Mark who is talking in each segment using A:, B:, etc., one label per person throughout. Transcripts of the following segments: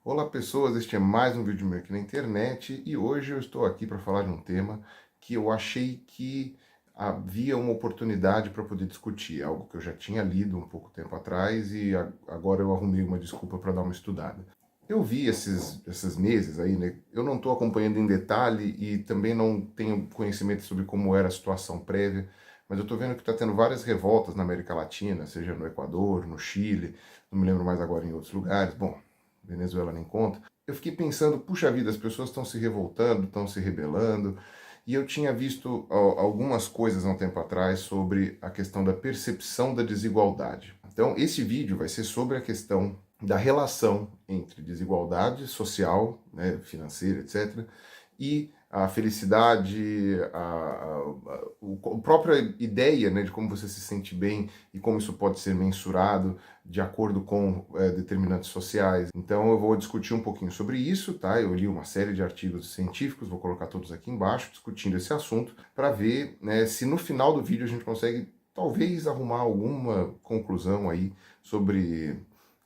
A: Olá pessoas, este é mais um vídeo meu aqui na internet e hoje eu estou aqui para falar de um tema que eu achei que havia uma oportunidade para poder discutir, algo que eu já tinha lido um pouco tempo atrás e agora eu arrumei uma desculpa para dar uma estudada. Eu vi esses meses aí, né? Eu não estou acompanhando em detalhe e também não tenho conhecimento sobre como era a situação prévia, mas eu estou vendo que está tendo várias revoltas na América Latina, seja no Equador, no Chile, não me lembro mais agora em outros lugares. Bom, Venezuela nem conta. Eu fiquei pensando, puxa vida, as pessoas estão se revoltando, estão se rebelando, e eu tinha visto algumas coisas há um tempo atrás sobre a questão da percepção da desigualdade. Então, esse vídeo vai ser sobre a questão da relação entre desigualdade social, né, financeira, etc., e a felicidade, a própria ideia, né, de como você se sente bem e como isso pode ser mensurado de acordo com determinantes sociais. Então eu vou discutir um pouquinho sobre isso, tá? Eu li uma série de artigos científicos, vou colocar todos aqui embaixo, discutindo esse assunto, para ver, né, se no final do vídeo a gente consegue talvez arrumar alguma conclusão aí sobre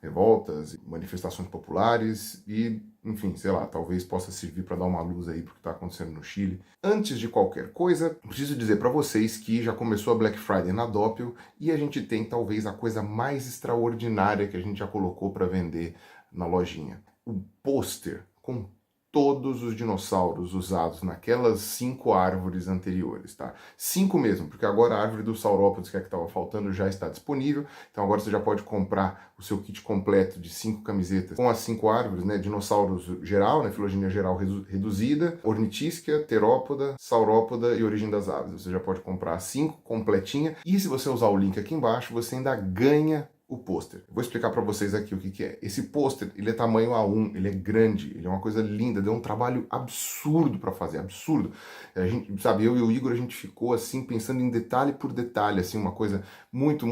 A: revoltas, manifestações populares e, enfim, sei lá, talvez possa servir para dar uma luz aí para o que está acontecendo no Chile. Antes de qualquer coisa, preciso dizer para vocês que já começou a Black Friday na Doppel e a gente tem talvez a coisa mais extraordinária que a gente já colocou para vender na lojinha. O pôster com todos os dinossauros usados naquelas 5 árvores anteriores, tá? 5 mesmo, porque agora a árvore do Saurópodes, que é a que estava faltando, já está disponível. Então agora você já pode comprar o seu kit completo de 5 camisetas com as 5 árvores, né? Dinossauros geral, né? Filogenia geral reduzida, ornitísquia, terópoda, saurópoda e origem das aves. Você já pode comprar 5 completinha. E se você usar o link aqui embaixo, você ainda ganha o pôster. Vou explicar para vocês aqui o que é. Esse pôster, ele é tamanho A1, ele é grande, ele é uma coisa linda, deu um trabalho absurdo para fazer, absurdo. A gente, sabe, eu e o Igor, a gente ficou assim, pensando em detalhe por detalhe, assim, uma coisa muito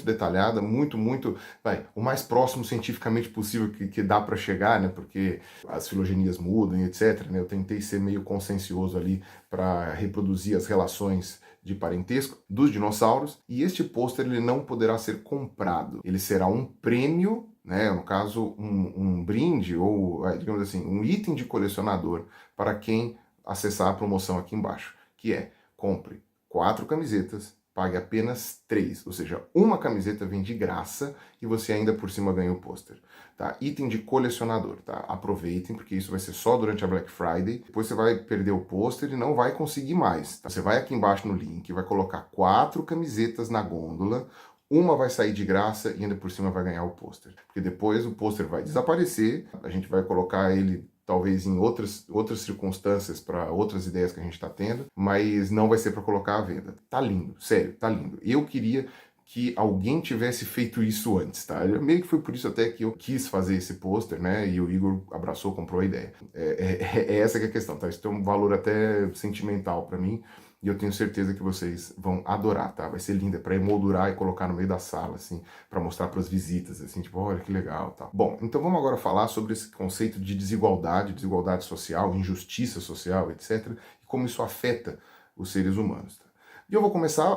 A: detalhada, o mais próximo cientificamente possível que dá para chegar, né, porque as filogenias mudam e etc, né, eu tentei ser meio consciencioso ali para reproduzir as relações de parentesco dos dinossauros, e este pôster ele não poderá ser comprado. Ele será um prêmio, né, no caso um brinde ou, digamos assim, um item de colecionador para quem acessar a promoção aqui embaixo, que é compre 4 camisetas, pague apenas 3, ou seja, uma camiseta vem de graça e você ainda por cima ganha o pôster. Tá? Item de colecionador, tá? Aproveitem, porque isso vai ser só durante a Black Friday. Depois você vai perder o pôster e não vai conseguir mais. Tá? Você vai aqui embaixo no link, vai colocar 4 camisetas na gôndola, uma vai sair de graça e ainda por cima vai ganhar o pôster. Porque depois o pôster vai desaparecer, a gente vai colocar ele talvez em outras circunstâncias para outras ideias que a gente está tendo, mas não vai ser para colocar à venda. Tá lindo, sério, tá lindo. Eu queria que alguém tivesse feito isso antes, tá? Meio que foi por isso até que eu quis fazer esse pôster, né? E o Igor abraçou, comprou a ideia. É essa que é a questão, tá? Isso tem um valor até sentimental para mim. E eu tenho certeza que vocês vão adorar, tá? Vai ser linda para emoldurar e colocar no meio da sala, assim, para mostrar para as visitas, assim, tipo, olha que legal, tá? Bom, então vamos agora falar sobre esse conceito de desigualdade social, injustiça social, etc. E como isso afeta os seres humanos, tá? E eu vou começar,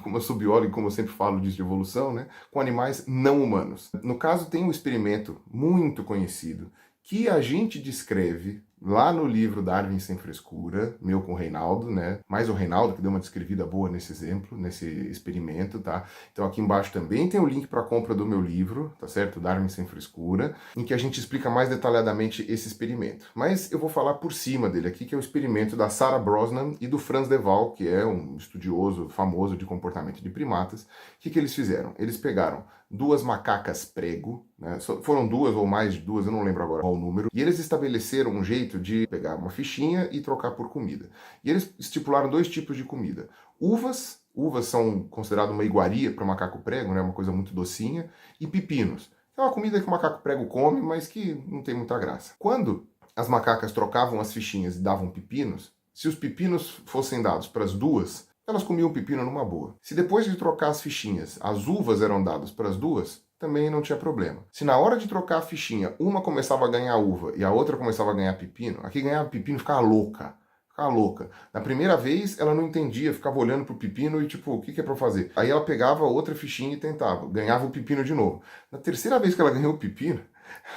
A: como eu sou biólogo e como eu sempre falo disso de evolução, né, com animais não humanos. No caso, tem um experimento muito conhecido que a gente descreve lá no livro Darwin Sem Frescura, meu com o Reinaldo, né? Mais o Reinaldo que deu uma descrevida boa nesse exemplo, nesse experimento, tá? Então aqui embaixo também tem o link para a compra do meu livro, tá certo? Darwin Sem Frescura, em que a gente explica mais detalhadamente esse experimento. Mas eu vou falar por cima dele aqui, que é o experimento da Sarah Brosnan e do Franz de Waal, que é um estudioso famoso de comportamento de primatas. O que eles fizeram? Eles pegaram 2 macacas prego, né? Foram 2 ou mais de 2, eu não lembro agora qual o número, e eles estabeleceram um jeito de pegar uma fichinha e trocar por comida. E eles estipularam 2 tipos de comida. Uvas são consideradas uma iguaria para o macaco prego, né? Uma coisa muito docinha, e pepinos. É uma comida que o macaco prego come, mas que não tem muita graça. Quando as macacas trocavam as fichinhas e davam pepinos, se os pepinos fossem dados para as 2, elas comiam pepino numa boa. Se depois de trocar as fichinhas, as uvas eram dadas para as 2, também não tinha problema. Se na hora de trocar a fichinha, uma começava a ganhar uva e a outra começava a ganhar pepino, a que ganhava pepino ficava louca. Ficava louca. Na primeira vez, ela não entendia, ficava olhando pro pepino e tipo, o que é pra fazer? Aí ela pegava outra fichinha e tentava, ganhava o pepino de novo. Na terceira vez que ela ganhou o pepino,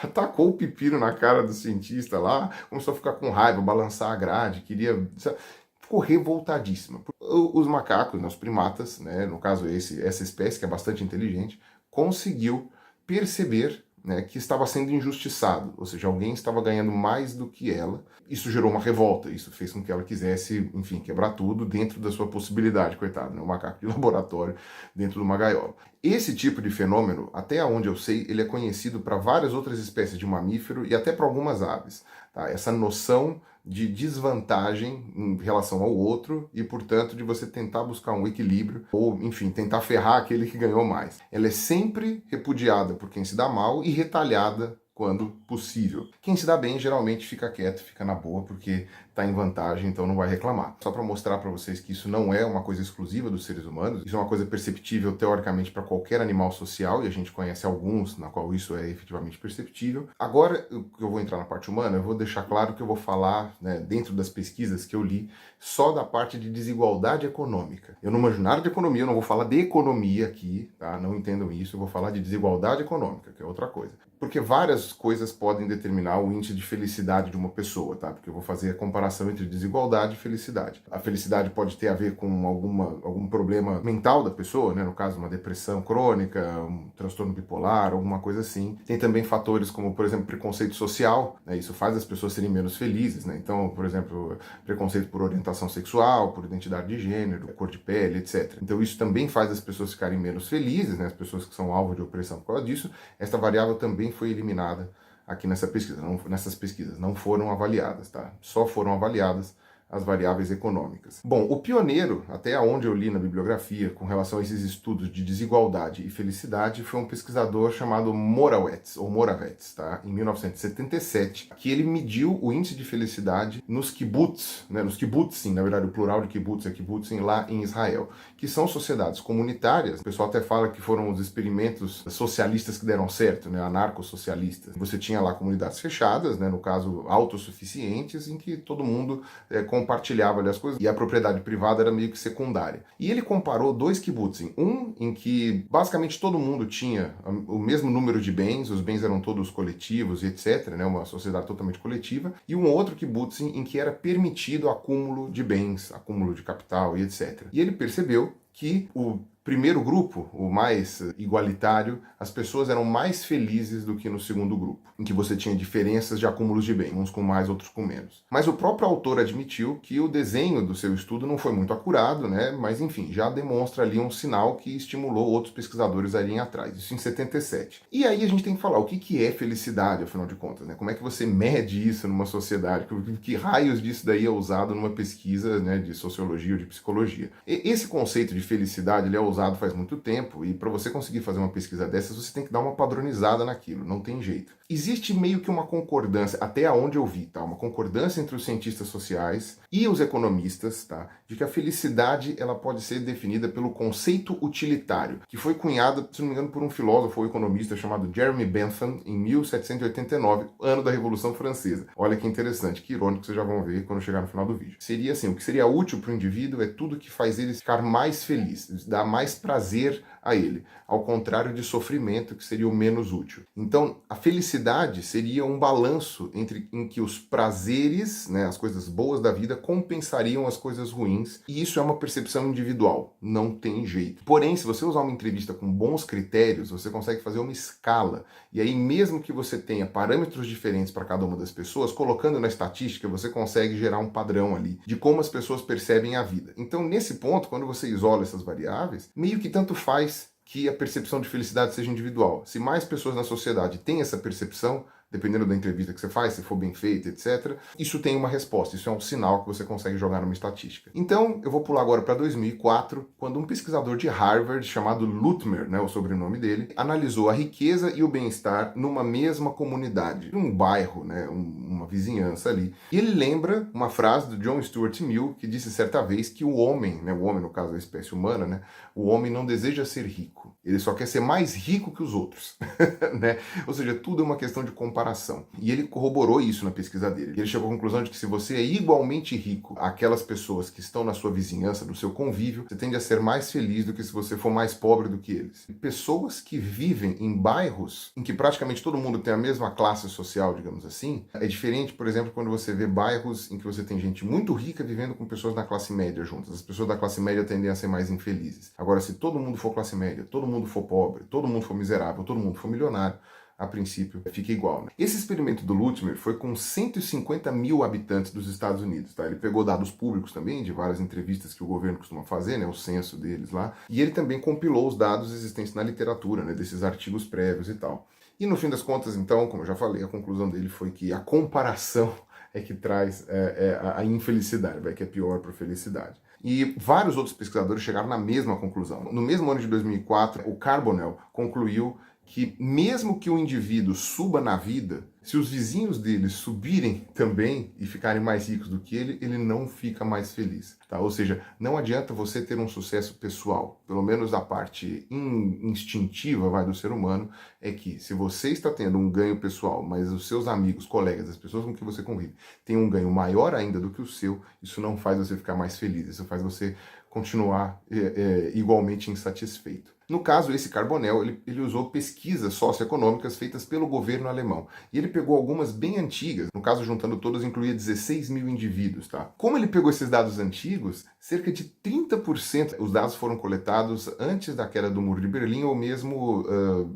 A: Atacou o pepino na cara do cientista lá, começou a ficar com raiva, balançar a grade, queria... Ficou revoltadíssima. Os macacos, né, os primatas, né, no caso essa espécie que é bastante inteligente, conseguiu perceber, né, que estava sendo injustiçado, ou seja, alguém estava ganhando mais do que ela. Isso gerou uma revolta, isso fez com que ela quisesse, enfim, quebrar tudo dentro da sua possibilidade, coitado, né, um macaco de laboratório dentro de uma gaiola. Esse tipo de fenômeno, até onde eu sei, ele é conhecido para várias outras espécies de mamífero e até para algumas aves. Tá? Essa noção de desvantagem em relação ao outro e, portanto, de você tentar buscar um equilíbrio ou, enfim, tentar ferrar aquele que ganhou mais. Ela é sempre repudiada por quem se dá mal e retalhada quando possível. Quem se dá bem geralmente fica quieto, fica na boa, porque está em vantagem, então não vai reclamar. Só para mostrar para vocês que isso não é uma coisa exclusiva dos seres humanos, isso é uma coisa perceptível teoricamente para qualquer animal social, e a gente conhece alguns na qual isso é efetivamente perceptível. Agora, eu vou entrar na parte humana, eu vou deixar claro que eu vou falar, né, dentro das pesquisas que eu li, só da parte de desigualdade econômica. Eu não manjo nada de economia, eu não vou falar de economia aqui, tá? Não entendam isso, eu vou falar de desigualdade econômica, que é outra coisa. Porque várias coisas podem determinar o índice de felicidade de uma pessoa, tá? Porque eu vou fazer a comparação entre desigualdade e felicidade. A felicidade pode ter a ver com algum problema mental da pessoa, né? No caso, uma depressão crônica, um transtorno bipolar, alguma coisa assim. Tem também fatores como, por exemplo, preconceito social, né? Isso faz as pessoas serem menos felizes, né? Então, por exemplo, preconceito por orientação sexual, por identidade de gênero, cor de pele, etc. Então, isso também faz as pessoas ficarem menos felizes, né? As pessoas que são alvo de opressão por causa disso. Esta variável também foi eliminada aqui nessa pesquisa. Nessas pesquisas não foram avaliadas, tá? Só foram avaliadas as variáveis econômicas. Bom, o pioneiro, até onde eu li na bibliografia, com relação a esses estudos de desigualdade e felicidade, foi um pesquisador chamado Moravec, tá? Em 1977, que ele mediu o índice de felicidade nos kibbutz, né? Nos kibbutzim, na verdade o plural de kibbutz é kibbutzim, lá em Israel, que são sociedades comunitárias. O pessoal até fala que foram os experimentos socialistas que deram certo, né? Anarcossocialistas. Você tinha lá comunidades fechadas, né? No caso autossuficientes, em que todo mundo compartilhava ali as coisas e a propriedade privada era meio que secundária. E ele comparou dois kibbutzim, um em que basicamente todo mundo tinha o mesmo número de bens, os bens eram todos coletivos e etc, né, uma sociedade totalmente coletiva, e um outro kibbutzim em que era permitido acúmulo de bens, acúmulo de capital e etc. E ele percebeu que o primeiro grupo, o mais igualitário, as pessoas eram mais felizes do que no segundo grupo, em que você tinha diferenças de acúmulos de bem, uns com mais, outros com menos. Mas o próprio autor admitiu que o desenho do seu estudo não foi muito acurado, né? Mas enfim, já demonstra ali um sinal que estimulou outros pesquisadores a irem atrás, isso em 77. E aí a gente tem que falar o que é felicidade, afinal de contas, né? Como é que você mede isso numa sociedade? Que raios disso daí é usado numa pesquisa, né, de sociologia ou de psicologia? Esse conceito de felicidade, ele é usado faz muito tempo, e para você conseguir fazer uma pesquisa dessas, você tem que dar uma padronizada naquilo, não tem jeito. Existe meio que uma concordância, até onde eu vi, tá? Uma concordância entre os cientistas sociais e os economistas, tá? De que a felicidade, ela pode ser definida pelo conceito utilitário, que foi cunhado, se não me engano, por um filósofo ou economista chamado Jeremy Bentham, em 1789, ano da Revolução Francesa. Olha que interessante, que irônico, vocês já vão ver quando chegar no final do vídeo. Seria assim, o que seria útil para o indivíduo é tudo que faz ele ficar mais feliz, dá mais prazer a ele, ao contrário de sofrimento, que seria o menos útil. Então, a felicidade seria um balanço em que os prazeres, né, as coisas boas da vida, compensariam as coisas ruins, e isso é uma percepção individual, não tem jeito. Porém, se você usar uma entrevista com bons critérios, você consegue fazer uma escala, e aí mesmo que você tenha parâmetros diferentes para cada uma das pessoas, colocando na estatística, você consegue gerar um padrão ali, de como as pessoas percebem a vida. Então, nesse ponto, quando você isola essas variáveis, meio que tanto faz que a percepção de felicidade seja individual. Se mais pessoas na sociedade têm essa percepção, dependendo da entrevista que você faz, se for bem feita, etc., isso tem uma resposta, isso é um sinal que você consegue jogar numa estatística. Então, eu vou pular agora para 2004, quando um pesquisador de Harvard, chamado Luttmer, né, o sobrenome dele, analisou a riqueza e o bem-estar numa mesma comunidade, um bairro, né, uma vizinhança ali. E ele lembra uma frase do John Stuart Mill, que disse certa vez que o homem, né, o homem no caso da espécie humana, né, o homem não deseja ser rico, Ele só quer ser mais rico que os outros, né? Ou seja, tudo é uma questão de comparação. E ele corroborou isso na pesquisa dele. Ele chegou à conclusão de que se você é igualmente rico àquelas pessoas que estão na sua vizinhança, no seu convívio, você tende a ser mais feliz do que se você for mais pobre do que eles. Pessoas que vivem em bairros em que praticamente todo mundo tem a mesma classe social, digamos assim, é diferente, por exemplo, quando você vê bairros em que você tem gente muito rica vivendo com pessoas da classe média juntas. As pessoas da classe média tendem a ser mais infelizes. Agora, se todo mundo for classe média, todo mundo for pobre, todo mundo for miserável, todo mundo for milionário, a princípio fica igual, né? Esse experimento do Lutmer foi com 150 mil habitantes dos Estados Unidos, tá? Ele pegou dados públicos também, de várias entrevistas que o governo costuma fazer, né? O censo deles lá. E ele também compilou os dados existentes na literatura, né? Desses artigos prévios e tal. E no fim das contas, então, como eu já falei, a conclusão dele foi que a comparação é que traz a infelicidade, vai que é pior para a felicidade. E vários outros pesquisadores chegaram na mesma conclusão. No mesmo ano de 2004, o Carbonell concluiu que mesmo que o indivíduo suba na vida, se os vizinhos dele subirem também e ficarem mais ricos do que ele não fica mais feliz. Tá? Ou seja, não adianta você ter um sucesso pessoal, pelo menos a parte instintiva do ser humano, é que se você está tendo um ganho pessoal, mas os seus amigos, colegas, as pessoas com quem você convive, têm um ganho maior ainda do que o seu, isso não faz você ficar mais feliz, isso faz você continuar igualmente insatisfeito. No caso, esse Carbonell, ele usou pesquisas socioeconômicas feitas pelo governo alemão. E ele pegou algumas bem antigas, no caso, juntando todas, incluía 16 mil indivíduos. Tá? Como ele pegou esses dados antigos, cerca de 30% os dados foram coletados antes da queda do Muro de Berlim ou mesmo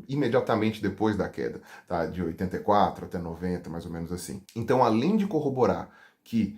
A: imediatamente depois da queda, tá? De 84 até 90, mais ou menos assim. Então, além de corroborar que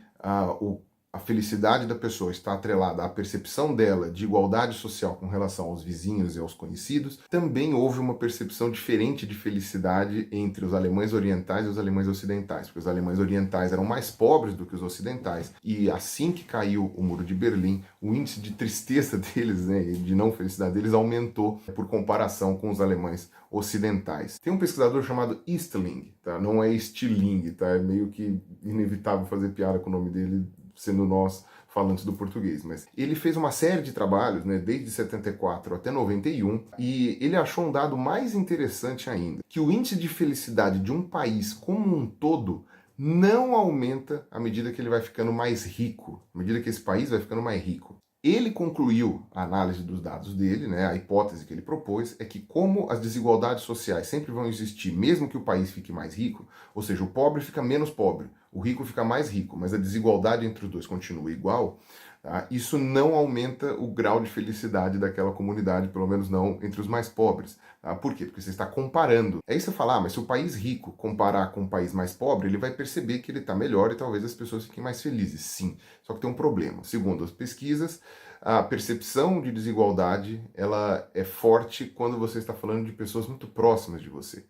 A: a felicidade da pessoa está atrelada à percepção dela de igualdade social com relação aos vizinhos e aos conhecidos, também houve uma percepção diferente de felicidade entre os alemães orientais e os alemães ocidentais, porque os alemães orientais eram mais pobres do que os ocidentais, e assim que caiu o Muro de Berlim, o índice de tristeza deles, né, e de não felicidade deles aumentou por comparação com os alemães ocidentais. Tem um pesquisador chamado Easterling, tá? Não é Stilling, tá? É meio que inevitável fazer piada com o nome dele, sendo nós falantes do português, mas ele fez uma série de trabalhos, né, desde 74 até 91, e ele achou um dado mais interessante ainda, que o índice de felicidade de um país como um todo não aumenta à medida que ele vai ficando mais rico, à medida que esse país vai ficando mais rico. Ele concluiu a análise dos dados dele, né, a hipótese que ele propôs é que como as desigualdades sociais sempre vão existir, mesmo que o país fique mais rico, ou seja, o pobre fica menos pobre, o rico fica mais rico, mas a desigualdade entre os dois continua igual, tá? Isso não aumenta o grau de felicidade daquela comunidade, pelo menos não entre os mais pobres. Tá? Por quê? Porque você está comparando. Aí você fala, mas se o país rico comparar com o país mais pobre, ele vai perceber que ele está melhor e talvez as pessoas fiquem mais felizes. Sim, só que tem um problema. Segundo as pesquisas, a percepção de desigualdade ela é forte quando você está falando de pessoas muito próximas de você.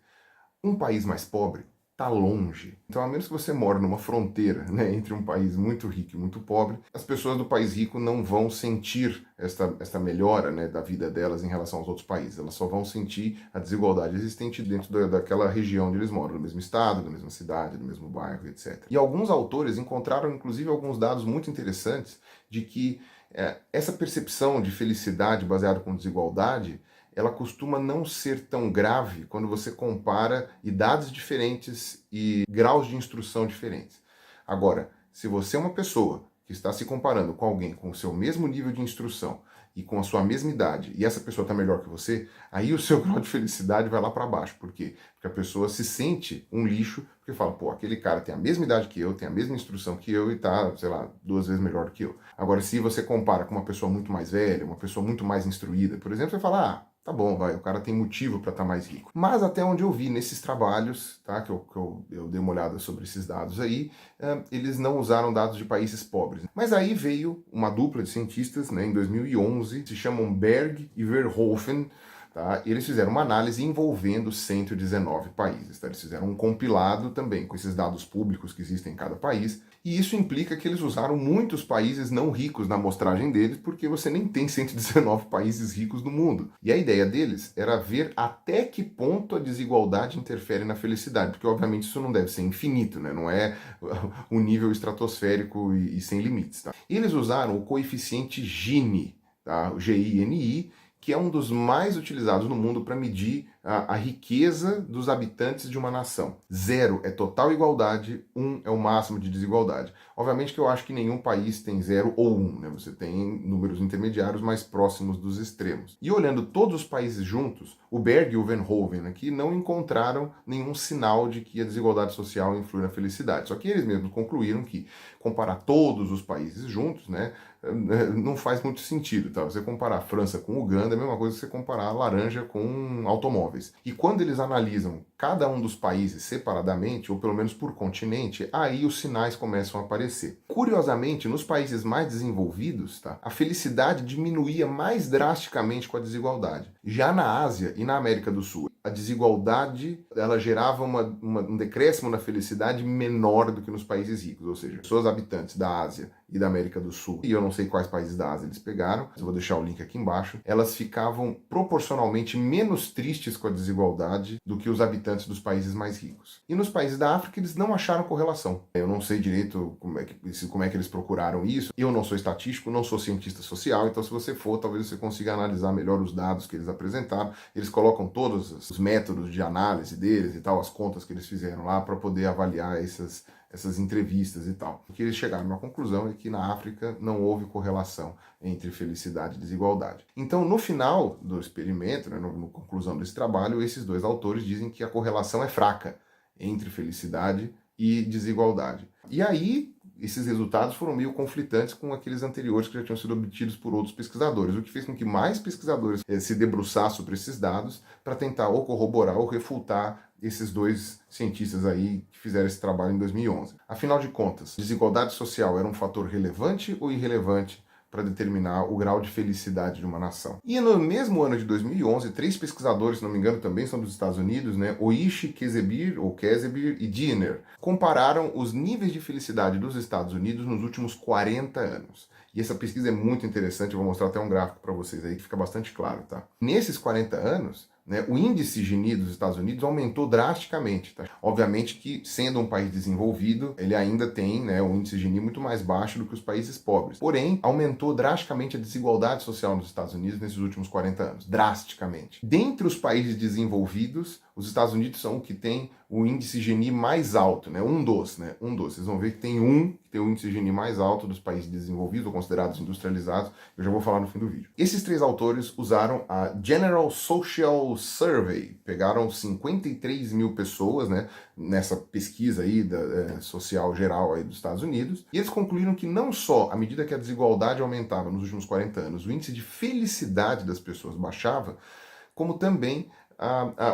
A: Um país mais pobre está longe. Então, a menos que você mora numa fronteira, né, entre um país muito rico e muito pobre, as pessoas do país rico não vão sentir esta melhora, né, da vida delas em relação aos outros países. Elas só vão sentir a desigualdade existente dentro daquela região onde eles moram, no mesmo estado, na mesma cidade, no mesmo bairro, etc. E alguns autores encontraram, inclusive, alguns dados muito interessantes de que essa percepção de felicidade baseada com desigualdade ela costuma não ser tão grave quando você compara idades diferentes e graus de instrução diferentes. Agora, se você é uma pessoa que está se comparando com alguém com o seu mesmo nível de instrução e com a sua mesma idade, e essa pessoa está melhor que você, aí o seu grau de felicidade vai lá para baixo. Por quê? Porque a pessoa se sente um lixo, porque fala, pô, aquele cara tem a mesma idade que eu, tem a mesma instrução que eu e tá, sei lá, 2 vezes melhor do que eu. Agora, se você compara com uma pessoa muito mais velha, uma pessoa muito mais instruída, por exemplo, você fala, tá bom, vai, o cara tem motivo para estar mais rico. Mas até onde eu vi nesses trabalhos, tá, que eu dei uma olhada sobre esses dados aí, eles não usaram dados de países pobres. Mas aí veio uma dupla de cientistas, né, em 2011, se chamam Berg e Verhoeven, tá, e eles fizeram uma análise envolvendo 119 países. Tá? Eles fizeram um compilado também com esses dados públicos que existem em cada país, e isso implica que eles usaram muitos países não ricos na amostragem deles, porque você nem tem 119 países ricos no mundo. E a ideia deles era ver até que ponto a desigualdade interfere na felicidade, porque obviamente isso não deve ser infinito, né? Não é um nível estratosférico e sem limites. Tá? E eles usaram o coeficiente Gini, tá? O GINI, que é um dos mais utilizados no mundo para medir a riqueza dos habitantes de uma nação. 0 é total igualdade, 1 é o máximo de desigualdade. Obviamente que eu acho que nenhum país tem 0 ou 1, né? Você tem números intermediários mais próximos dos extremos. E olhando todos os países juntos, o Berg e o Van Hoven aqui não encontraram nenhum sinal de que a desigualdade social influi na felicidade. Só que eles mesmos concluíram que comparar todos os países juntos, né, não faz muito sentido, tá? Você comparar a França com Uganda é a mesma coisa que você comparar a laranja com automóveis. E quando eles analisam cada um dos países separadamente, ou pelo menos por continente, aí os sinais começam a aparecer. Curiosamente, nos países mais desenvolvidos, tá, a felicidade diminuía mais drasticamente com a desigualdade. Já na Ásia e na América do Sul, a desigualdade ela gerava um decréscimo na felicidade menor do que nos países ricos, ou seja, pessoas habitantes da Ásia e da América do Sul, e eu não sei quais países da Ásia eles pegaram, mas eu vou deixar o link aqui embaixo, elas ficavam proporcionalmente menos tristes com a desigualdade do que os habitantes dos países mais ricos. E nos países da África eles não acharam correlação. Eu não sei direito como é que eles procuraram isso, eu não sou estatístico, não sou cientista social, então se você for, talvez você consiga analisar melhor os dados que eles apresentaram. Eles colocam todos os métodos de análise deles e tal, as contas que eles fizeram lá para poder avaliar essas entrevistas e tal. O que eles chegaram na conclusão é que na África não houve correlação entre felicidade e desigualdade. Então, no final do experimento, né, na conclusão desse trabalho, esses dois autores dizem que a correlação é fraca entre felicidade e desigualdade. E aí, esses resultados foram meio conflitantes com aqueles anteriores que já tinham sido obtidos por outros pesquisadores, o que fez com que mais pesquisadores se debruçassem sobre esses dados para tentar ou corroborar ou refutar esses dois cientistas aí que fizeram esse trabalho em 2011. Afinal de contas, desigualdade social era um fator relevante ou irrelevante para determinar o grau de felicidade de uma nação? E no mesmo ano de 2011, 3 pesquisadores, se não me engano, também são dos Estados Unidos, né, Oishi Kezebir e Diener, compararam os níveis de felicidade dos Estados Unidos nos últimos 40 anos. E essa pesquisa é muito interessante, eu vou mostrar até um gráfico para vocês aí que fica bastante claro, tá? Nesses 40 anos, né, o índice Gini dos Estados Unidos aumentou drasticamente. Tá? Obviamente que, sendo um país desenvolvido, ele ainda tem, né, um índice Gini muito mais baixo do que os países pobres. Porém, aumentou drasticamente a desigualdade social nos Estados Unidos nesses últimos 40 anos. Drasticamente. Dentre os países desenvolvidos, os Estados Unidos são o que tem o índice Gini mais alto, né? Um dos. Vocês vão ver que tem que tem o índice Gini mais alto dos países desenvolvidos ou considerados industrializados. Eu já vou falar no fim do vídeo. Esses 3 autores usaram a General Social Survey. Pegaram 53 mil pessoas, né? Nessa pesquisa aí social geral aí dos Estados Unidos. E eles concluíram que não só à medida que a desigualdade aumentava nos últimos 40 anos, o índice de felicidade das pessoas baixava, como também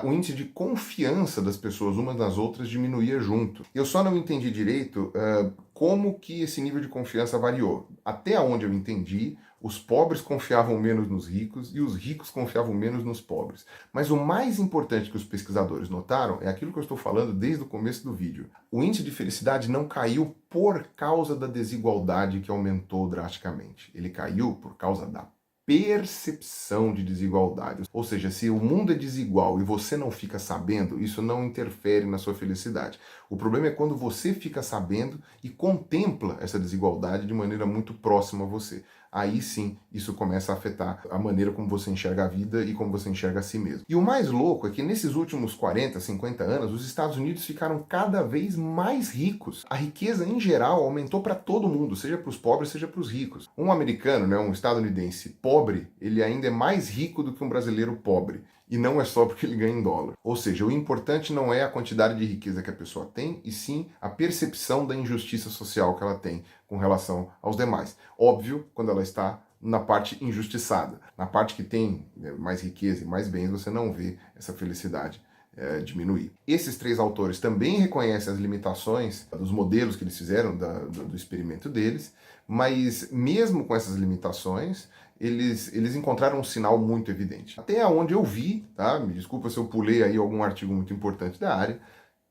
A: o índice de confiança das pessoas umas nas outras diminuía junto. Eu só não entendi direito como que esse nível de confiança variou. Até onde eu entendi, os pobres confiavam menos nos ricos e os ricos confiavam menos nos pobres. Mas o mais importante que os pesquisadores notaram é aquilo que eu estou falando desde o começo do vídeo. O índice de felicidade não caiu por causa da desigualdade que aumentou drasticamente. Ele caiu por causa da percepção de desigualdade. Ou seja, se o mundo é desigual e você não fica sabendo, isso não interfere na sua felicidade. O problema é quando você fica sabendo e contempla essa desigualdade de maneira muito próxima a você. Aí sim, isso começa a afetar a maneira como você enxerga a vida e como você enxerga a si mesmo. E o mais louco é que nesses últimos 40, 50 anos, os Estados Unidos ficaram cada vez mais ricos. A riqueza em geral aumentou para todo mundo, seja para os pobres, seja para os ricos. Um americano, né, um estadunidense pobre, ele ainda é mais rico do que um brasileiro pobre. E não é só porque ele ganha em dólar. Ou seja, o importante não é a quantidade de riqueza que a pessoa tem, e sim a percepção da injustiça social que ela tem com relação aos demais. Óbvio, quando ela está na parte injustiçada. Na parte que tem mais riqueza e mais bens, você não vê essa felicidade diminuir. Esses 3 autores também reconhecem as limitações dos modelos que eles fizeram do experimento deles, mas mesmo com essas limitações, eles encontraram um sinal muito evidente. Até onde eu vi, tá? Me desculpa se eu pulei aí algum artigo muito importante da área,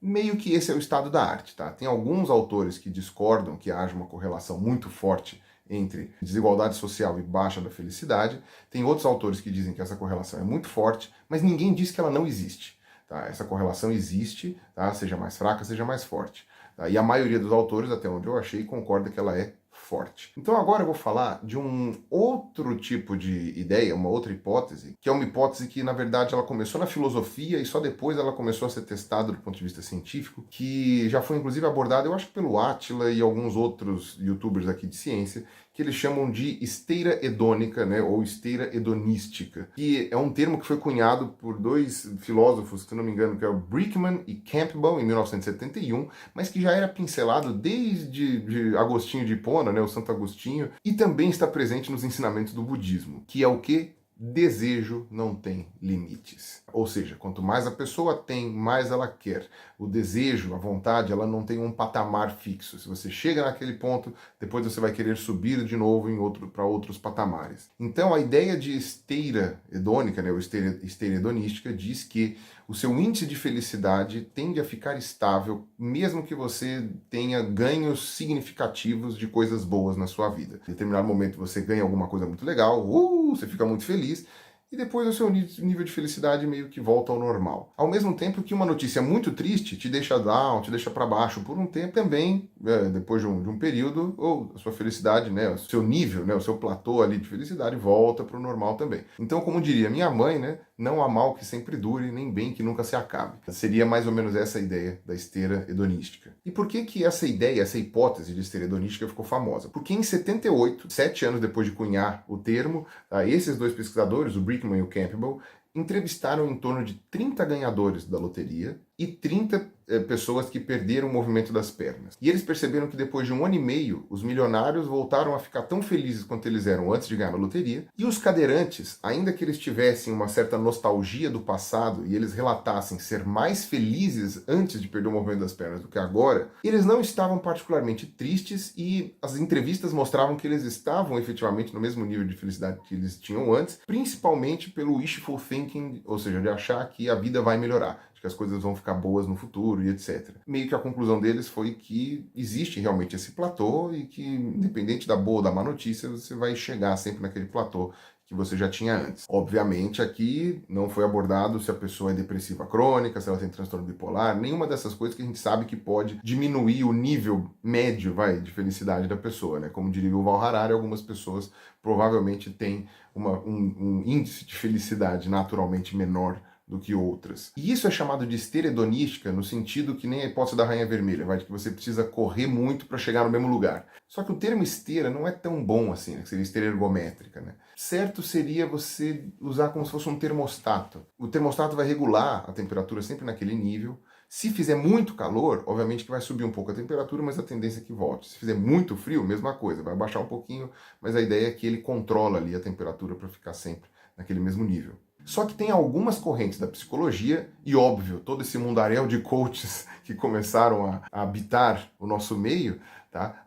A: meio que esse é o estado da arte, tá? Tem alguns autores que discordam que haja uma correlação muito forte entre desigualdade social e baixa da felicidade. Tem outros autores que dizem que essa correlação é muito forte, mas ninguém diz que ela não existe. Tá? Essa correlação existe, tá? Seja mais fraca, seja mais forte. Tá? E a maioria dos autores, até onde eu achei, concorda que ela é forte. Então agora eu vou falar de um outro tipo de ideia, uma outra hipótese, que é uma hipótese que na verdade ela começou na filosofia e só depois ela começou a ser testada do ponto de vista científico, que já foi inclusive abordada, eu acho que pelo Átila e alguns outros youtubers aqui de ciência, que eles chamam de esteira hedônica, né, ou esteira hedonística, que é um termo que foi cunhado por dois filósofos, se não me engano, que é o Brickman e Campbell, em 1971, mas que já era pincelado desde de Agostinho de Hipona, né, o Santo Agostinho, e também está presente nos ensinamentos do budismo, que é o que? Desejo não tem limites. Ou seja, quanto mais a pessoa tem, mais ela quer. O desejo, a vontade, ela não tem um patamar fixo. Se você chega naquele ponto, depois você vai querer subir de novo para outros patamares. Então, a ideia de esteira hedônica, né, ou esteira hedonística, diz que o seu índice de felicidade tende a ficar estável, mesmo que você tenha ganhos significativos de coisas boas na sua vida. Em determinado momento você ganha alguma coisa muito legal, você fica muito feliz, e depois o seu nível de felicidade meio que volta ao normal. Ao mesmo tempo que uma notícia muito triste te deixa down, te deixa para baixo por um tempo, também, depois de um período, ou a sua felicidade, né, o seu nível, né, o seu platô ali de felicidade volta para o normal também. Então, como diria minha mãe, né, não há mal que sempre dure, nem bem que nunca se acabe. Seria mais ou menos essa a ideia da esteira hedonística. E por que que essa ideia, essa hipótese de esteira hedonística ficou famosa? Porque em 78, 7 anos depois de cunhar o termo, esses dois pesquisadores, o Brickman e o Campbell, entrevistaram em torno de 30 ganhadores da loteria e 30 pessoas que perderam o movimento das pernas. E eles perceberam que depois de 1 ano e meio, os milionários voltaram a ficar tão felizes quanto eles eram antes de ganhar a loteria, e os cadeirantes, ainda que eles tivessem uma certa nostalgia do passado e eles relatassem ser mais felizes antes de perder o movimento das pernas do que agora, eles não estavam particularmente tristes e as entrevistas mostravam que eles estavam efetivamente no mesmo nível de felicidade que eles tinham antes, principalmente pelo wishful thinking, ou seja, de achar que a vida vai melhorar, que as coisas vão ficar boas no futuro e etc. Meio que a conclusão deles foi que existe realmente esse platô e que, independente da boa ou da má notícia, você vai chegar sempre naquele platô que você já tinha antes. Obviamente aqui não foi abordado se a pessoa é depressiva crônica, se ela tem transtorno bipolar, nenhuma dessas coisas que a gente sabe que pode diminuir o nível médio, de felicidade da pessoa, né? Como diria o Yuval Harari, algumas pessoas provavelmente têm um índice de felicidade naturalmente menor do que outras. E isso é chamado de esteira hedonística no sentido que nem a hipótese da rainha vermelha, de que você precisa correr muito para chegar no mesmo lugar. Só que o termo esteira não é tão bom assim, né? Que seria esteira ergométrica, né? Certo seria você usar como se fosse um termostato. O termostato vai regular a temperatura sempre naquele nível. Se fizer muito calor, obviamente que vai subir um pouco a temperatura, mas a tendência é que volte. Se fizer muito frio, mesma coisa, vai baixar um pouquinho, mas a ideia é que ele controla ali a temperatura para ficar sempre naquele mesmo nível. Só que tem algumas correntes da psicologia, e óbvio, todo esse mundaréu de coaches que começaram a habitar o nosso meio,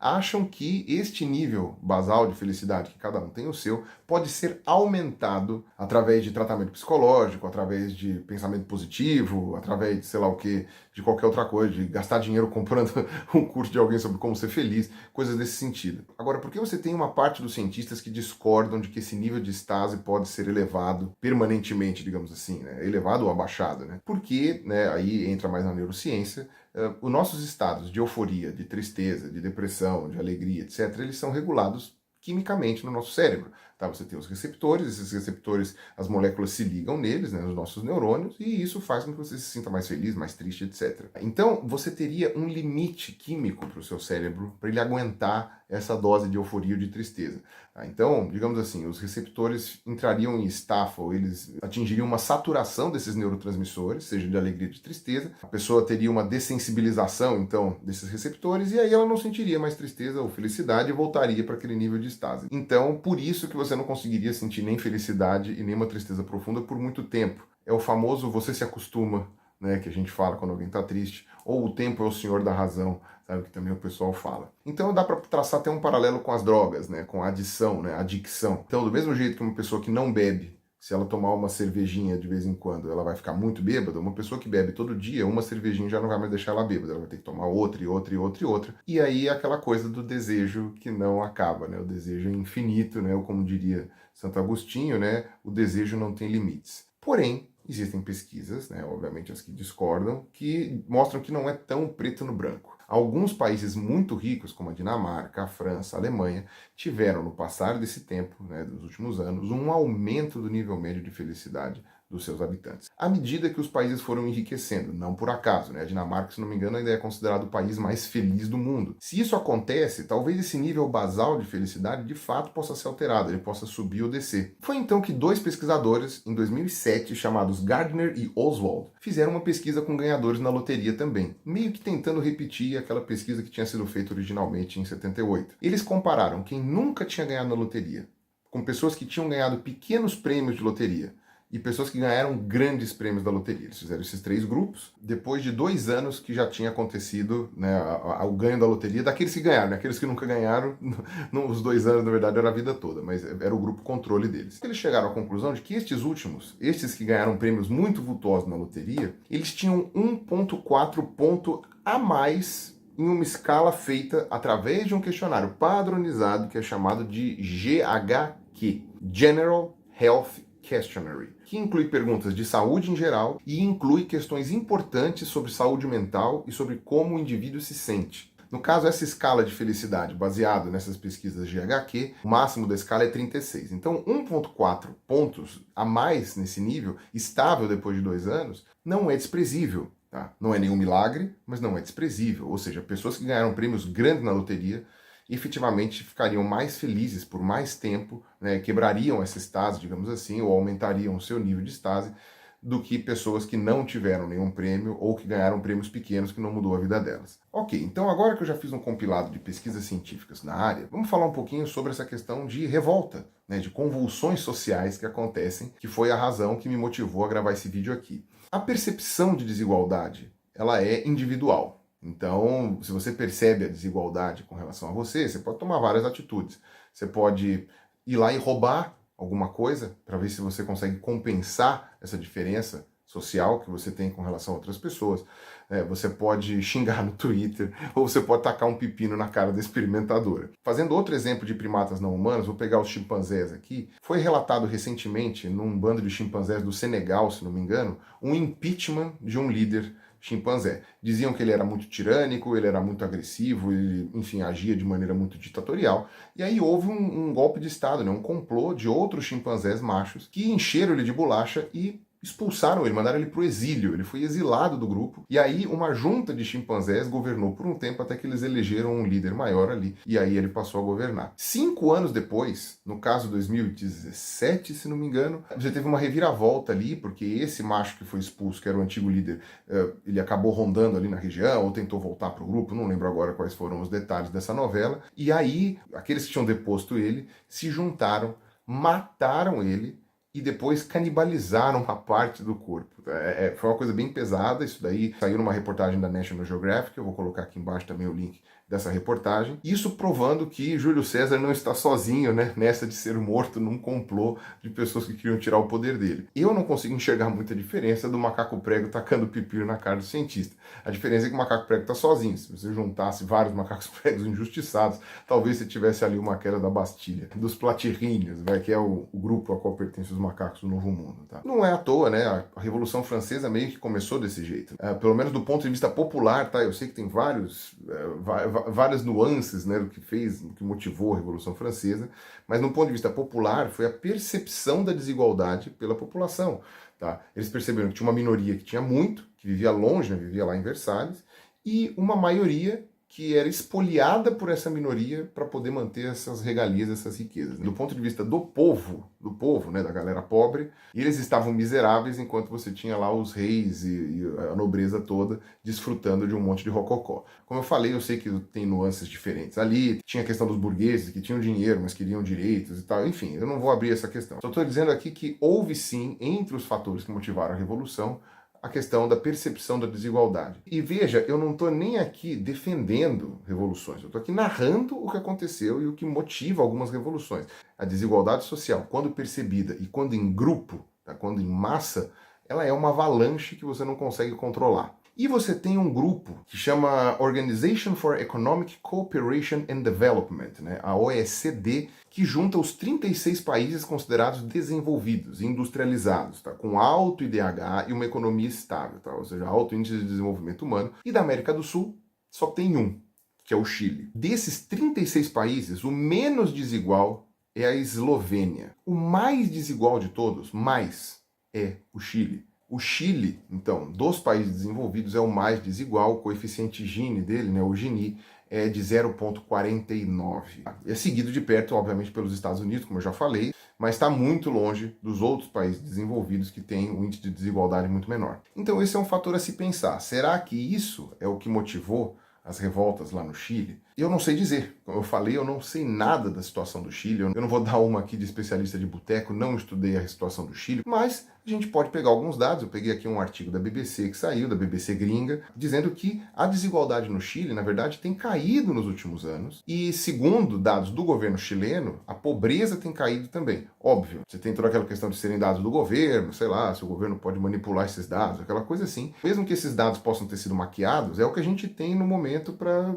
A: acham que este nível basal de felicidade, que cada um tem o seu, pode ser aumentado através de tratamento psicológico, através de pensamento positivo, através de sei lá o que, de qualquer outra coisa, de gastar dinheiro comprando um curso de alguém sobre como ser feliz, coisas desse sentido. Agora, por que você tem uma parte dos cientistas que discordam de que esse nível de estase pode ser elevado permanentemente, digamos assim, né? Elevado ou abaixado, né? Porque, né, aí entra mais na neurociência, os nossos estados de euforia, de tristeza, de depressão, de alegria, etc., eles são regulados quimicamente no nosso cérebro. Você tem os receptores, esses receptores, as moléculas se ligam neles, né, nos nossos neurônios, e isso faz com que você se sinta mais feliz, mais triste, etc. Então, você teria um limite químico para o seu cérebro, para ele aguentar essa dose de euforia ou de tristeza. Então, digamos assim, os receptores entrariam em estafa, ou eles atingiriam uma saturação desses neurotransmissores, seja de alegria ou de tristeza. A pessoa teria uma dessensibilização, então, desses receptores, e aí ela não sentiria mais tristeza ou felicidade e voltaria para aquele nível de estase. Então, por isso que você não conseguiria sentir nem felicidade e nem uma tristeza profunda por muito tempo. É o famoso você se acostuma, né, que a gente fala quando alguém está triste, ou o tempo é o senhor da razão, que também o pessoal fala. Então dá para traçar até um paralelo com as drogas, né, com a adição, né, a adicção. Então, do mesmo jeito que uma pessoa que não bebe, se ela tomar uma cervejinha de vez em quando, ela vai ficar muito bêbada, uma pessoa que bebe todo dia, uma cervejinha já não vai mais deixar ela bêbada, ela vai ter que tomar outra, e outra, e outra, e outra. E aí é aquela coisa do desejo que não acaba, né, o desejo é infinito, né, ou como diria Santo Agostinho, né, o desejo não tem limites. Porém, existem pesquisas, né, obviamente as que discordam, que mostram que não é tão preto no branco. Alguns países muito ricos, como a Dinamarca, a França, a Alemanha, tiveram, no passar desse tempo, né, dos últimos anos, um aumento do nível médio de felicidade dos seus habitantes. À medida que os países foram enriquecendo, não por acaso, né? A Dinamarca, se não me engano, ainda é considerado o país mais feliz do mundo. Se isso acontece, talvez esse nível basal de felicidade de fato possa ser alterado, ele possa subir ou descer. Foi então que dois pesquisadores, em 2007, chamados Gardner e Oswald, fizeram uma pesquisa com ganhadores na loteria também, meio que tentando repetir aquela pesquisa que tinha sido feita originalmente em 78. Eles compararam quem nunca tinha ganhado na loteria com pessoas que tinham ganhado pequenos prêmios de loteria e pessoas que ganharam grandes prêmios da loteria. Eles fizeram esses três grupos, depois de 2 anos que já tinha acontecido, né, o ganho da loteria, daqueles que ganharam, né, aqueles que nunca ganharam, os 2 anos, na verdade, era a vida toda, mas era o grupo controle deles. Eles chegaram à conclusão de que estes últimos, estes que ganharam prêmios muito vultosos na loteria, eles tinham 1,4 ponto a mais em uma escala feita através de um questionário padronizado que é chamado de GHQ, General Health Questionary, que inclui perguntas de saúde em geral e inclui questões importantes sobre saúde mental e sobre como o indivíduo se sente. No caso, essa escala de felicidade, baseado nessas pesquisas de GHQ, o máximo da escala é 36. Então, 1,4 pontos a mais nesse nível, estável depois de 2 anos, não é desprezível. Tá? Não é nenhum milagre, mas não é desprezível. Ou seja, pessoas que ganharam prêmios grandes na loteria efetivamente ficariam mais felizes por mais tempo, né, quebrariam essa estase, digamos assim, ou aumentariam o seu nível de estase, do que pessoas que não tiveram nenhum prêmio ou que ganharam prêmios pequenos que não mudou a vida delas. Ok, então agora que eu já fiz um compilado de pesquisas científicas na área, vamos falar um pouquinho sobre essa questão de revolta, né, de convulsões sociais que acontecem, que foi a razão que me motivou a gravar esse vídeo aqui. A percepção de desigualdade, ela é individual. Então, se você percebe a desigualdade com relação a você, você pode tomar várias atitudes. Você pode ir lá e roubar alguma coisa para ver se você consegue compensar essa diferença social que você tem com relação a outras pessoas. Você pode xingar no Twitter, ou você pode tacar um pepino na cara da experimentadora. Fazendo outro exemplo de primatas não humanos, vou pegar os chimpanzés aqui. Foi relatado recentemente, num bando de chimpanzés do Senegal, se não me engano, um impeachment de um líder chimpanzé. Diziam que ele era muito tirânico, ele era muito agressivo, ele, enfim, agia de maneira muito ditatorial. E aí houve um golpe de Estado, né? Um complô de outros chimpanzés machos que encheram ele de bolacha e expulsaram ele, mandaram ele para o exílio. Ele foi exilado do grupo. E aí uma junta de chimpanzés governou por um tempo até que eles elegeram um líder maior ali. E aí ele passou a governar. 5 anos depois, no caso 2017, se não me engano, você teve uma reviravolta ali, porque esse macho que foi expulso, que era o antigo líder, ele acabou rondando ali na região, ou tentou voltar para o grupo, não lembro agora quais foram os detalhes dessa novela. E aí, aqueles que tinham deposto ele, se juntaram, mataram ele, e depois canibalizaram uma parte do corpo. Foi uma coisa bem pesada, isso daí saiu numa reportagem da National Geographic, eu vou colocar aqui embaixo também o link dessa reportagem. Isso provando que Júlio César não está sozinho, né, nessa de ser morto num complô de pessoas que queriam tirar o poder dele. Eu não consigo enxergar muita diferença do macaco prego tacando pepino na cara do cientista. A diferença é que o macaco prego está sozinho. Se você juntasse vários macacos pregos injustiçados, talvez você tivesse ali uma queda da Bastilha, dos platirríneos, que é o grupo a qual pertencem os macacos do Novo Mundo. Tá? Não é à toa, né? A Revolução Francesa meio que começou desse jeito. Pelo menos do ponto de vista popular, tá? Eu sei que tem várias nuances, né, do que fez, do que motivou a Revolução Francesa, mas no ponto de vista popular foi a percepção da desigualdade pela população. Tá? Eles perceberam que tinha uma minoria que tinha muito, que vivia longe, né, vivia lá em Versalhes, e uma maioria que era espoliada por essa minoria para poder manter essas regalias, essas riquezas. Do ponto de vista do povo, né, da galera pobre, eles estavam miseráveis enquanto você tinha lá os reis e a nobreza toda desfrutando de um monte de rococó. Como eu falei, eu sei que tem nuances diferentes. Ali tinha a questão dos burgueses que tinham dinheiro, mas queriam direitos e tal. Enfim, eu não vou abrir essa questão. Só estou dizendo aqui que houve sim, entre os fatores que motivaram a Revolução, a questão da percepção da desigualdade. E veja, eu não estou nem aqui defendendo revoluções, eu estou aqui narrando o que aconteceu e o que motiva algumas revoluções. A desigualdade social, quando percebida e quando em grupo, tá, quando em massa, ela é uma avalanche que você não consegue controlar. E você tem um grupo que chama Organization for Economic Cooperation and Development, né, a OECD, que junta os 36 países considerados desenvolvidos, industrializados, tá, com alto IDH e uma economia estável, tá, ou seja, alto índice de desenvolvimento humano, e da América do Sul só tem um, que é o Chile. Desses 36 países, o menos desigual é a Eslovênia. O mais desigual de todos, é o Chile. O Chile, então, dos países desenvolvidos, é o mais desigual. O coeficiente Gini dele, né, o Gini, é de 0,49. É seguido de perto, obviamente, pelos Estados Unidos, como eu já falei, mas está muito longe dos outros países desenvolvidos que têm um índice de desigualdade muito menor. Então esse é um fator a se pensar. Será que isso é o que motivou as revoltas lá no Chile? Eu não sei dizer. Como eu falei, eu não sei nada da situação do Chile. Eu não vou dar uma aqui de especialista de boteco, não estudei a situação do Chile, mas a gente pode pegar alguns dados. Eu peguei aqui um artigo da BBC que saiu, da BBC gringa, dizendo que a desigualdade no Chile, na verdade, tem caído nos últimos anos. E segundo dados do governo chileno, a pobreza tem caído também. Óbvio, você tem toda aquela questão de serem dados do governo, sei lá, se o governo pode manipular esses dados, aquela coisa assim. Mesmo que esses dados possam ter sido maquiados, é o que a gente tem no momento para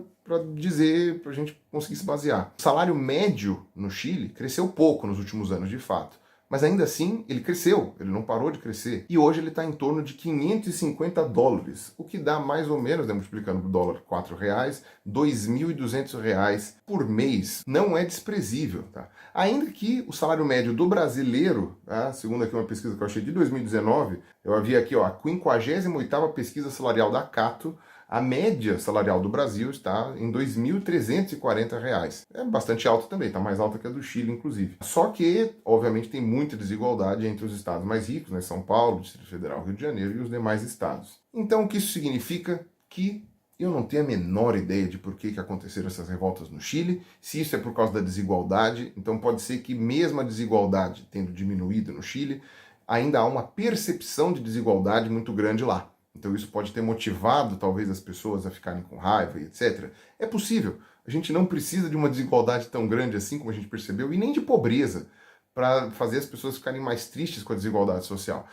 A: dizer, para a gente conseguir se basear. O salário médio no Chile cresceu pouco nos últimos anos, de fato. Mas ainda assim, ele cresceu, ele não parou de crescer. E hoje ele está em torno de $550, o que dá mais ou menos, né, multiplicando o dólar R$4, R$2.200 por mês. Não é desprezível, tá? Ainda que o salário médio do brasileiro, tá, segundo aqui uma pesquisa que eu achei de 2019, eu havia aqui, ó, a 58ª pesquisa salarial da Cato, a média salarial do Brasil está em R$2.340. É bastante alta também, está mais alta que a do Chile, inclusive. Só que, obviamente, tem muita desigualdade entre os estados mais ricos, né? São Paulo, Distrito Federal, Rio de Janeiro e os demais estados. Então, o que isso significa? Que eu não tenho a menor ideia de por que aconteceram essas revoltas no Chile, se isso é por causa da desigualdade. Então pode ser que mesmo a desigualdade tendo diminuído no Chile, ainda há uma percepção de desigualdade muito grande lá. Então isso pode ter motivado talvez as pessoas a ficarem com raiva e etc. É possível. A gente não precisa de uma desigualdade tão grande assim como a gente percebeu, e nem de pobreza, para fazer as pessoas ficarem mais tristes com a desigualdade social.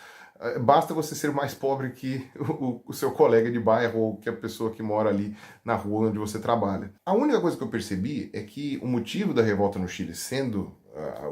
A: Basta você ser mais pobre que o seu colega de bairro ou que a pessoa que mora ali na rua onde você trabalha. A única coisa que eu percebi é que o motivo da revolta no Chile sendo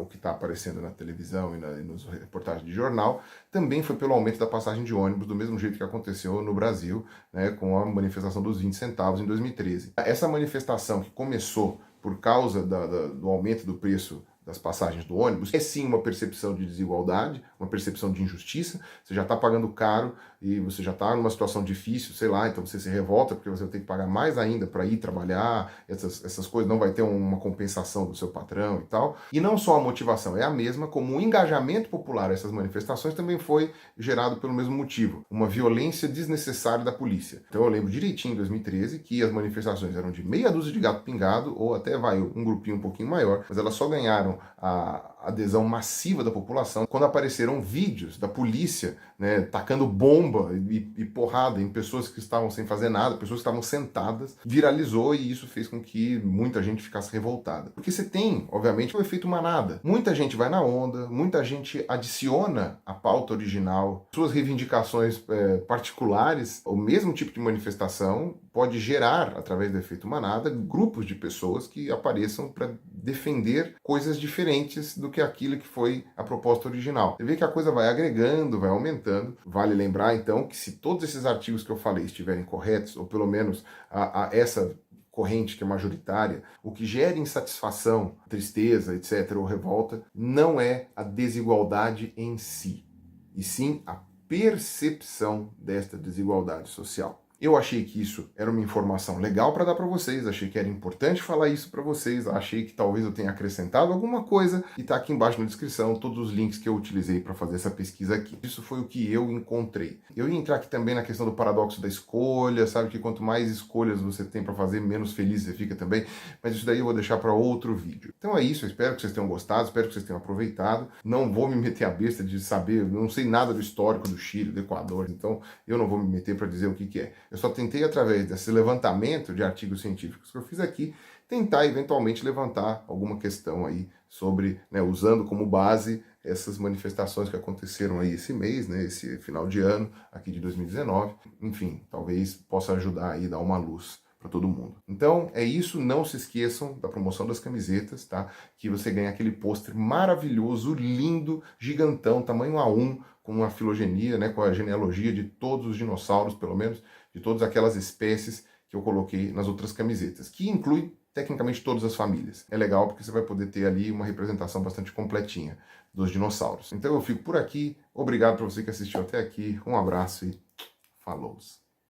A: o que está aparecendo na televisão e nos reportagens de jornal, também foi pelo aumento da passagem de ônibus, do mesmo jeito que aconteceu no Brasil, né, com a manifestação dos 20 centavos em 2013. Essa manifestação que começou por causa do aumento do preço das passagens do ônibus, é sim uma percepção de desigualdade, uma percepção de injustiça. Você já está pagando caro e você já está numa situação difícil, sei lá, então você se revolta porque você vai ter que pagar mais ainda para ir trabalhar, essas coisas, não vai ter uma compensação do seu patrão e tal. E não só a motivação é a mesma, como o engajamento popular a essas manifestações também foi gerado pelo mesmo motivo, uma violência desnecessária da polícia. Então eu lembro direitinho em 2013 que as manifestações eram de meia dúzia de gato pingado, ou até um grupinho um pouquinho maior, mas elas só ganharam a adesão massiva da população quando apareceram vídeos da polícia, né, tacando bomba e porrada em pessoas que estavam sem fazer nada, pessoas que estavam sentadas, viralizou e isso fez com que muita gente ficasse revoltada. Porque você tem, obviamente, o efeito manada. Muita gente vai na onda, muita gente adiciona a pauta original, suas reivindicações particulares, o mesmo tipo de manifestação pode gerar, através do efeito manada, grupos de pessoas que apareçam para defender coisas diferentes do que aquilo que foi a proposta original. Você vê que a coisa vai agregando, vai aumentando. Vale lembrar, então, que se todos esses artigos que eu falei estiverem corretos, ou pelo menos essa corrente que é majoritária, o que gera insatisfação, tristeza, etc., ou revolta, não é a desigualdade em si, e sim a percepção desta desigualdade social. Eu achei que isso era uma informação legal para dar para vocês, achei que era importante falar isso para vocês, achei que talvez eu tenha acrescentado alguma coisa, e tá aqui embaixo na descrição todos os links que eu utilizei para fazer essa pesquisa aqui. Isso foi o que eu encontrei. Eu ia entrar aqui também na questão do paradoxo da escolha, sabe que quanto mais escolhas você tem para fazer, menos feliz você fica também, mas isso daí eu vou deixar para outro vídeo. Então é isso, eu espero que vocês tenham gostado, espero que vocês tenham aproveitado. Não vou me meter a besta de saber, não sei nada do histórico do Chile, do Equador, então eu não vou me meter para dizer o que é. Eu só tentei, através desse levantamento de artigos científicos que eu fiz aqui, tentar eventualmente levantar alguma questão aí sobre, né, usando como base essas manifestações que aconteceram aí esse mês, né, esse final de ano aqui de 2019. Enfim, talvez possa ajudar aí, dar uma luz para todo mundo. Então é isso, não se esqueçam da promoção das camisetas, tá? Que você ganha aquele pôster maravilhoso, lindo, gigantão, tamanho A1, com uma filogenia, né, com a genealogia de todos os dinossauros, pelo menos, de todas aquelas espécies que eu coloquei nas outras camisetas, que inclui tecnicamente todas as famílias. É legal porque você vai poder ter ali uma representação bastante completinha dos dinossauros. Então eu fico por aqui, obrigado para você que assistiu até aqui, um abraço e falou!